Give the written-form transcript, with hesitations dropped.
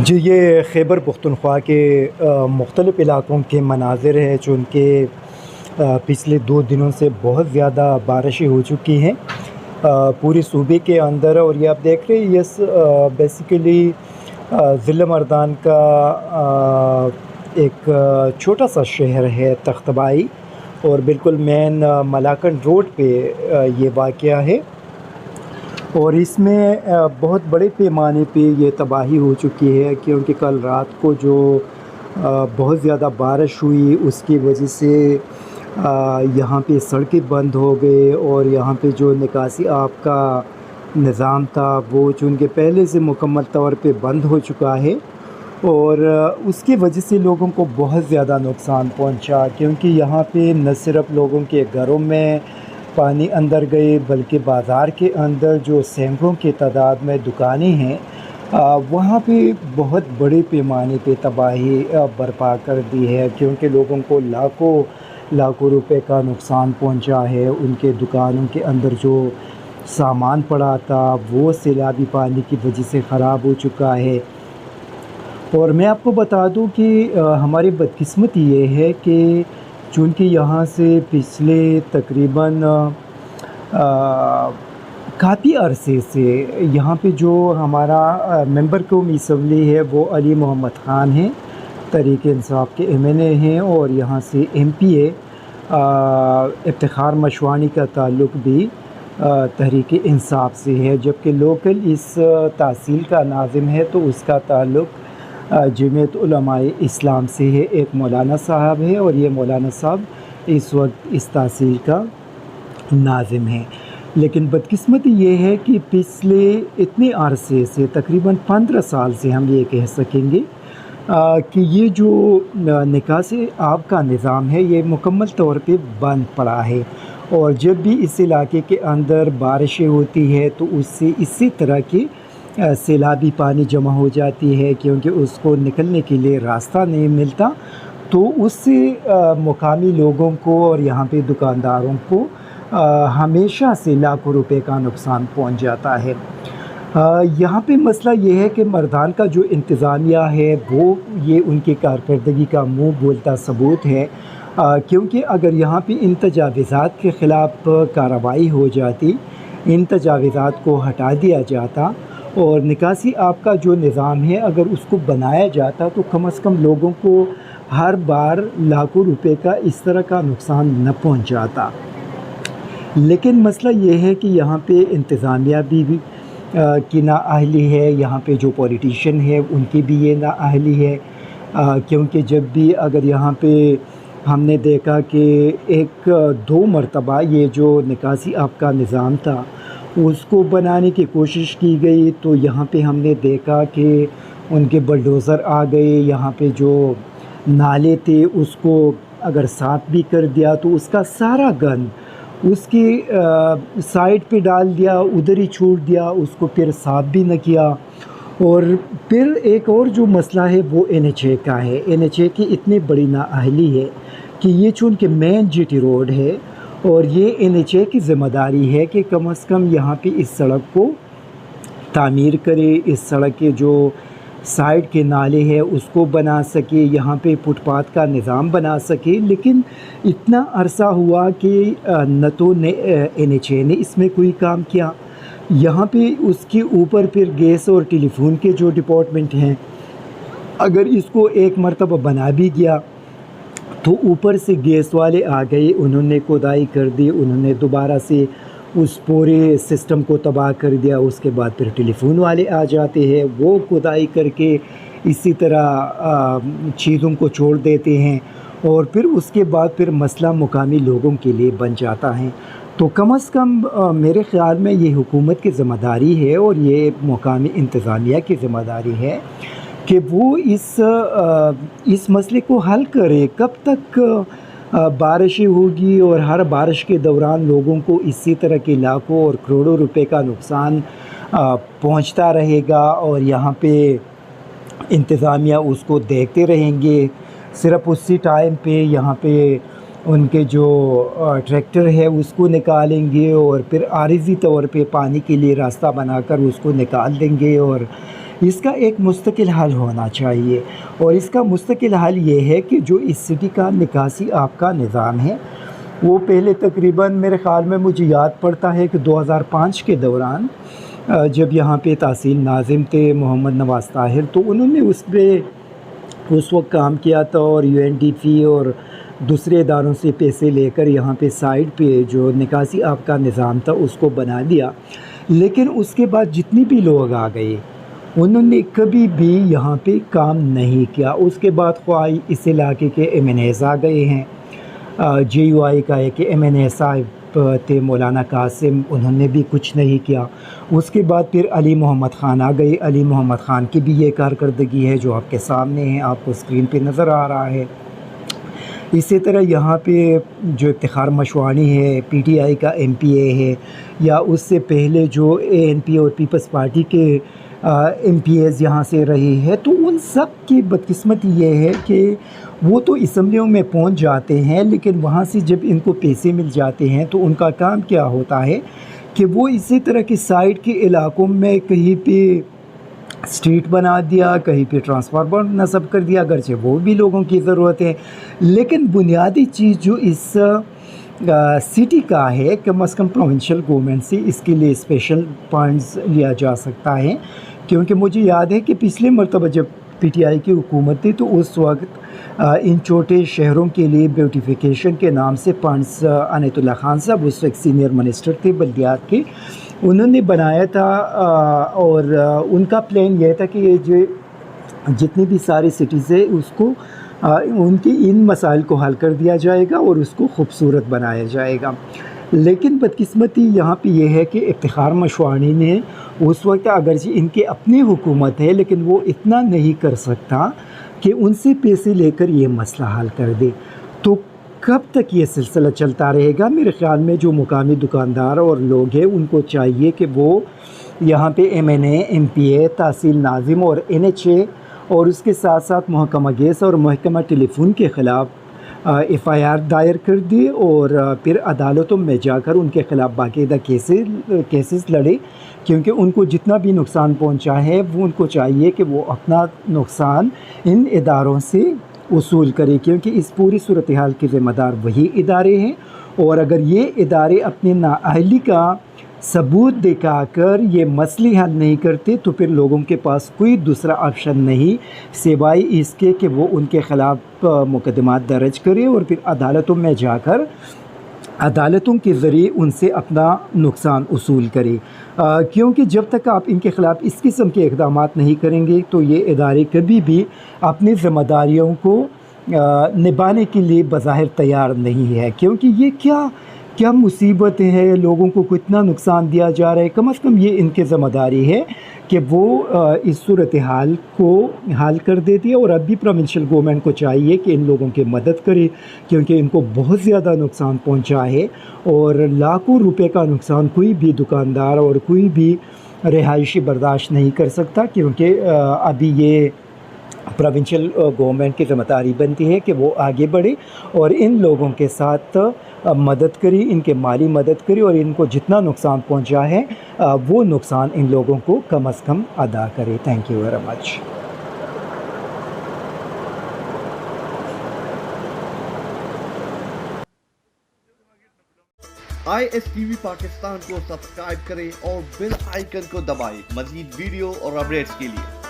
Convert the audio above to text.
جی، یہ خیبر پختونخوا کے مختلف علاقوں کے مناظر ہیں چونکہ پچھلے 2 دنوں سے بہت زیادہ بارشیں ہو چکی ہیں پورے صوبے کے اندر، اور یہ آپ دیکھ رہے ہیں یہ بیسیکلی ضلع مردان کا ایک چھوٹا سا شہر ہے تختبائی، اور بالکل مین ملاکنڈ روڈ پہ یہ واقعہ ہے، اور اس میں بہت بڑے پیمانے پہ یہ تباہی ہو چکی ہے کیونکہ کل رات کو جو بہت زیادہ بارش ہوئی اس کی وجہ سے یہاں پہ سڑکیں بند ہو گئے، اور یہاں پہ جو نکاسی آب کا نظام تھا وہ چونکہ پہلے سے مکمل طور پہ بند ہو چکا ہے، اور اس کی وجہ سے لوگوں کو بہت زیادہ نقصان پہنچا کیونکہ یہاں پہ نہ صرف لوگوں کے گھروں میں پانی اندر گئے بلکہ بازار کے اندر جو سینکڑوں کی تعداد میں دکانیں ہیں وہاں پہ بہت بڑے پیمانے پہ تباہی برپا کر دی ہے کیونکہ لوگوں کو لاکھوں روپے کا نقصان پہنچا ہے۔ ان کے دکانوں کے اندر جو سامان پڑا تھا وہ سیلابی پانی کی وجہ سے خراب ہو چکا ہے، اور میں آپ کو بتا دوں کہ ہماری بدقسمتی یہ ہے کہ چونکہ یہاں سے پچھلے تقریباً کافی عرصے سے یہاں پہ جو ہمارا ممبر قومی اسمبلی ہے وہ علی محمد خان ہیں، تحریک انصاف کے MNA ہیں، اور یہاں سے MP ہے افتخار مشوانی کا تعلق بھی تحریک انصاف سے ہے، جبکہ لوکل اس تحصیل کا ناظم ہے تو اس کا تعلق جمعیت علماء اسلام سے ہے، ایک مولانا صاحب ہے، اور یہ مولانا صاحب اس وقت اس تحصیل کا ناظم ہے۔ لیکن بدقسمتی یہ ہے کہ پچھلے اتنے عرصے سے تقریباً 15 سال سے ہم یہ کہہ سکیں گے کہ یہ جو نکاسی آب کا نظام ہے یہ مکمل طور پہ بند پڑا ہے، اور جب بھی اس علاقے کے اندر بارشیں ہوتی ہے تو اس سے اسی طرح کی سیلابی پانی جمع ہو جاتی ہے کیونکہ اس کو نکلنے کے لیے راستہ نہیں ملتا، تو اس سے مقامی لوگوں کو اور یہاں پہ دکانداروں کو ہمیشہ سے لاکھوں روپے کا نقصان پہنچ جاتا ہے۔ یہاں پہ مسئلہ یہ ہے کہ مردان کا جو انتظامیہ ہے وہ یہ ان کی کارکردگی کا منہ بولتا ثبوت ہے، کیونکہ اگر یہاں پہ ان تجاوزات کے خلاف کارروائی ہو جاتی، ان تجاوزات کو ہٹا دیا جاتا اور نکاسی آب کا جو نظام ہے اگر اس کو بنایا جاتا تو کم از کم لوگوں کو ہر بار لاکھوں روپے کا اس طرح کا نقصان نہ پہنچ جاتا۔ لیکن مسئلہ یہ ہے کہ یہاں پہ انتظامیہ بھی کی نااہلی ہے، یہاں پہ جو پولیٹیشین ہے ان کی بھی یہ نااہلی ہے، کیونکہ جب بھی اگر یہاں پہ ہم نے دیکھا کہ 1-2 مرتبہ یہ جو نکاسی آب کا نظام تھا اس کو بنانے کی کوشش کی گئی تو یہاں پہ ہم نے دیکھا کہ ان کے بلڈوزر آ گئے، یہاں پہ جو نالے تھے اس کو اگر صاف بھی کر دیا تو اس کا سارا گند اس کی سائڈ پہ ڈال دیا، ادھر ہی چھوڑ دیا، اس کو پھر صاف بھی نہ کیا۔ اور پھر ایک اور جو مسئلہ ہے وہ NHA کا ہے۔ NHA کی اتنی بڑی نااہلی ہے کہ یہ چونکہ مین GT روڈ ہے اور یہ NHA کی ذمہ داری ہے کہ کم از کم یہاں پہ اس سڑک کو تعمیر کرے، اس سڑک کے جو سائڈ کے نالے ہیں اس کو بنا سکے، یہاں پہ فٹ پاتھ کا نظام بنا سکے، لیکن اتنا عرصہ ہوا کہ نہ تو NHA نے اس میں کوئی کام کیا، یہاں پہ اس کے اوپر پھر گیس اور ٹیلی فون کے جو ڈپارٹمنٹ ہیں اگر اس کو ایک مرتبہ بنا بھی گیا تو اوپر سے گیس والے آ گئے، انہوں نے کھدائی کر دی، انہوں نے دوبارہ سے اس پورے سسٹم کو تباہ کر دیا، اس کے بعد پھر ٹیلی فون والے آ جاتے ہیں، وہ کھدائی کر کے اسی طرح چیزوں کو چھوڑ دیتے ہیں، اور پھر اس کے بعد پھر مسئلہ مقامی لوگوں کے لیے بن جاتا ہے۔ تو کم از کم میرے خیال میں یہ حکومت کی ذمہ داری ہے اور یہ مقامی انتظامیہ کی ذمہ داری ہے کہ وہ اس مسئلے کو حل کرے۔ کب تک بارشیں ہوگی اور ہر بارش کے دوران لوگوں کو اسی طرح کے لاکھوں اور کروڑوں روپے کا نقصان پہنچتا رہے گا اور یہاں پہ انتظامیہ اس کو دیکھتے رہیں گے؟ صرف اسی ٹائم پہ یہاں پہ ان کے جو ٹریکٹر ہے اس کو نکالیں گے اور پھر عارضی طور پہ پانی کے لیے راستہ بنا کر اس کو نکال دیں گے، اور اس کا ایک مستقل حل ہونا چاہیے، اور اس کا مستقل حل یہ ہے کہ جو اس سٹی کا نکاسی آب کا نظام ہے وہ پہلے تقریباً میرے خیال میں مجھے یاد پڑتا ہے کہ 2005 کے دوران جب یہاں پہ تحصیل ناظم تھے محمد نواز طاہر، تو انہوں نے اس پہ اس وقت کام کیا تھا، اور UNDP اور دوسرے اداروں سے پیسے لے کر یہاں پہ سائڈ پہ جو نکاسی آب کا نظام تھا اس کو بنا دیا۔ لیکن اس کے بعد جتنی بھی لوگ آ گئے انہوں نے کبھی بھی یہاں پہ کام نہیں کیا۔ اس کے بعد خواہ اس علاقے کے MNAs آ گئے ہیں، JUI کا ایک MNA صاحب تھے مولانا قاسم، انہوں نے بھی کچھ نہیں کیا۔ اس کے بعد پھر علی محمد خان آ گئے، علی محمد خان کی بھی یہ کارکردگی ہے جو آپ کے سامنے ہے، آپ کو اسکرین پہ نظر آ رہا ہے۔ اسی طرح یہاں پہ جو افتخار مشوانی ہے PTI کا MPA ہے، یا اس سے پہلے جو ANP اور پیپلز پارٹی کے MPAs یہاں سے رہے ہیں، تو ان سب کی بدقسمتی یہ ہے کہ وہ تو اسمبلیوں میں پہنچ جاتے ہیں، لیکن وہاں سے جب ان کو پیسے مل جاتے ہیں تو ان کا کام کیا ہوتا ہے کہ وہ اسی طرح کے سائٹ کے علاقوں میں کہیں پہ اسٹریٹ بنا دیا، کہیں پہ ٹرانسفارمر نصب کر دیا، اگرچہ وہ بھی لوگوں کی ضرورت ہے، لیکن بنیادی چیز جو اس سٹی کا ہے کم از کم پروونشل گورنمنٹ سے اس کے لیے اسپیشل فنڈز لیا جا سکتا ہے۔ کیونکہ مجھے یاد ہے کہ پچھلے مرتبہ جب PTI کی حکومت تھی تو اس وقت ان چھوٹے شہروں کے لیے بیوٹیفیکیشن کے نام سے فنڈز عنایت اللہ خان صاحب اس وقت سینئر منسٹر تھے بلدیات کے، انہوں نے بنایا تھا، اور ان کا پلان یہ تھا کہ یہ جو جتنی بھی ساری سٹیز ہے اس کو ان کے ان مسائل کو حل کر دیا جائے گا اور اس کو خوبصورت بنایا جائے گا۔ لیکن بدقسمتی یہاں پہ یہ ہے کہ افتخار مشوانی نے اس وقت اگرچہ ان کے اپنی حکومت ہے لیکن وہ اتنا نہیں کر سکتا کہ ان سے پیسے لے کر یہ مسئلہ حل کر دے۔ تو کب تک یہ سلسلہ چلتا رہے گا؟ میرے خیال میں جو مقامی دکاندار اور لوگ ہیں ان کو چاہیے کہ وہ یہاں پہ MNA MPA تحصیل ناظم اور NHA اور اس کے ساتھ ساتھ محکمہ گیس اور محکمہ ٹیلی فون کے خلاف FIR دائر کر دی، اور پھر عدالتوں میں جا کر ان کے خلاف باقاعدہ کیسز لڑے، کیونکہ ان کو جتنا بھی نقصان پہنچا ہے وہ ان کو چاہیے کہ وہ اپنا نقصان ان اداروں سے وصول کرے، کیونکہ اس پوری صورتحال کے ذمہ دار وہی ادارے ہیں، اور اگر یہ ادارے اپنی نااہلی کا ثبوت دکھا کر یہ مسئلے حل نہیں کرتے تو پھر لوگوں کے پاس کوئی دوسرا آپشن نہیں سوائے اس کے کہ وہ ان کے خلاف مقدمات درج کرے اور پھر عدالتوں میں جا کر عدالتوں کے ذریعے ان سے اپنا نقصان وصول کرے، کیونکہ جب تک آپ ان کے خلاف اس قسم کے اقدامات نہیں کریں گے تو یہ ادارے کبھی بھی اپنی ذمہ داریوں کو نبھانے کے لیے بظاہر تیار نہیں ہے، کیونکہ یہ کیا مصیبتیں ہیں، لوگوں کو کتنا نقصان دیا جا رہا ہے۔ کم از کم یہ ان کی ذمہ داری ہے کہ وہ اس صورتحال کو حل کر دیتی ہے، اور اب بھی پروونشل گورنمنٹ کو چاہیے کہ ان لوگوں کی مدد کرے، کیونکہ ان کو بہت زیادہ نقصان پہنچا ہے، اور لاکھوں روپے کا نقصان کوئی بھی دکاندار اور کوئی بھی رہائشی برداشت نہیں کر سکتا، کیونکہ ابھی یہ پروونشل گورنمنٹ کی ذمہ داری بنتی ہے کہ وہ آگے بڑھے اور ان لوگوں کے ساتھ مدد کرے، ان کے مالی مدد کرے، اور ان کو جتنا نقصان پہنچا ہے وہ نقصان ان لوگوں کو کم از کم ادا کرے۔ Thank you very much. ISTV Pakistan کو سبسکرائب کریں اور بیل آئیکن کو دبائیں مزید ویڈیو اور اپڈیٹس کے لیے۔